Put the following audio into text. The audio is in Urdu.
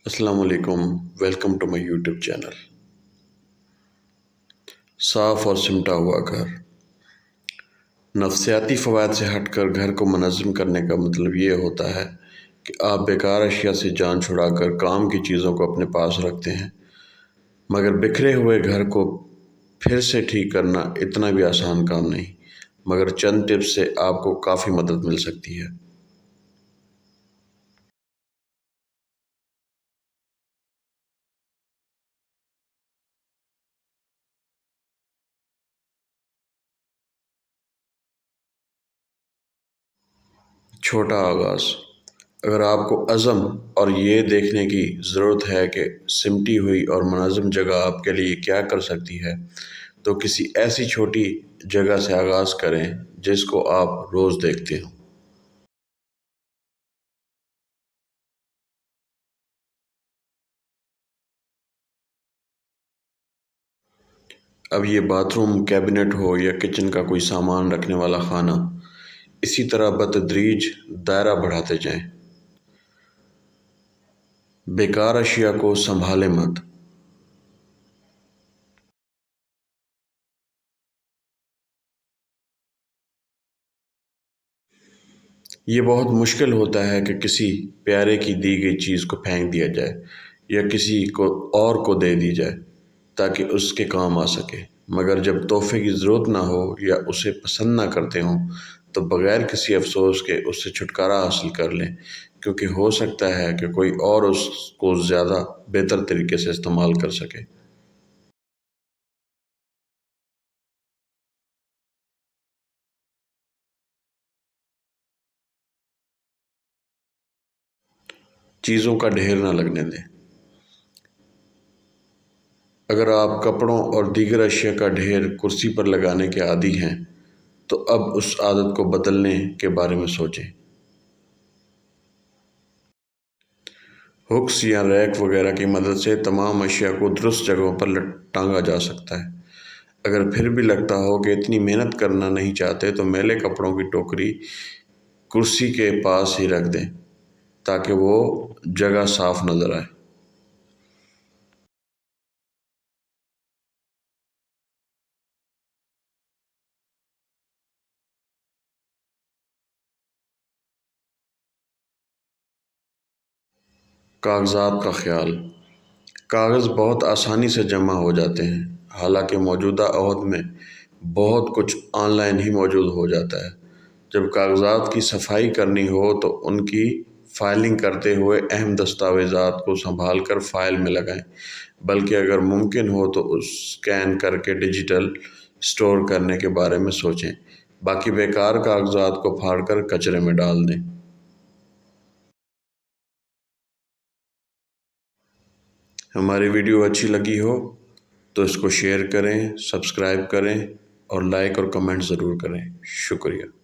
السلام علیکم، welcome to my YouTube channel. صاف اور سمٹا ہوا گھر۔ نفسیاتی فوائد سے ہٹ کر گھر کو منظم کرنے کا مطلب یہ ہوتا ہے کہ آپ بیکار اشیاء سے جان چھڑا کر کام کی چیزوں کو اپنے پاس رکھتے ہیں، مگر بکھرے ہوئے گھر کو پھر سے ٹھیک کرنا اتنا بھی آسان کام نہیں، مگر چند ٹپس سے آپ کو کافی مدد مل سکتی ہے۔ چھوٹا آغاز۔ اگر آپ کو عزم اور یہ دیکھنے کی ضرورت ہے کہ سمٹی ہوئی اور منظم جگہ آپ کے لیے کیا کر سکتی ہے، تو کسی ایسی چھوٹی جگہ سے آغاز کریں جس کو آپ روز دیکھتے ہوں۔ اب یہ باتھ روم کیبنٹ ہو یا کچن کا کوئی سامان رکھنے والا خانہ، اسی طرح بتدریج دائرہ بڑھاتے جائیں۔ بیکار اشیاء کو سنبھالیں مت۔ یہ بہت مشکل ہوتا ہے کہ کسی پیارے کی دی گئی چیز کو پھینک دیا جائے یا کسی کو اور کو دے دی جائے تاکہ اس کے کام آ سکے، مگر جب تحفے کی ضرورت نہ ہو یا اسے پسند نہ کرتے ہوں تو بغیر کسی افسوس کے اس سے چھٹکارا حاصل کر لیں، کیونکہ ہو سکتا ہے کہ کوئی اور اس کو زیادہ بہتر طریقے سے استعمال کر سکے۔ چیزوں کا ڈھیر نہ لگنے دیں۔ اگر آپ کپڑوں اور دیگر اشیاء کا ڈھیر کرسی پر لگانے کے عادی ہیں تو اب اس عادت کو بدلنے کے بارے میں سوچیں۔ ہکس یا ریک وغیرہ کی مدد سے تمام اشیاء کو درست جگہوں پر ٹانگا جا سکتا ہے۔ اگر پھر بھی لگتا ہو کہ اتنی محنت کرنا نہیں چاہتے تو میلے کپڑوں کی ٹوکری کرسی کے پاس ہی رکھ دیں تاکہ وہ جگہ صاف نظر آئے۔ کاغذات کا خیال۔ کاغذ بہت آسانی سے جمع ہو جاتے ہیں، حالانکہ موجودہ عہد میں بہت کچھ آن لائن ہی موجود ہو جاتا ہے۔ جب کاغذات کی صفائی کرنی ہو تو ان کی فائلنگ کرتے ہوئے اہم دستاویزات کو سنبھال کر فائل میں لگائیں، بلکہ اگر ممکن ہو تو اسکین کر کے ڈیجیٹل اسٹور کرنے کے بارے میں سوچیں۔ باقی بیکار کاغذات کو پھاڑ کر کچرے میں ڈال دیں۔ ہماری ویڈیو اچھی لگی ہو تو اس کو شیئر کریں، سبسکرائب کریں اور لائک اور کمنٹ ضرور کریں۔ شکریہ۔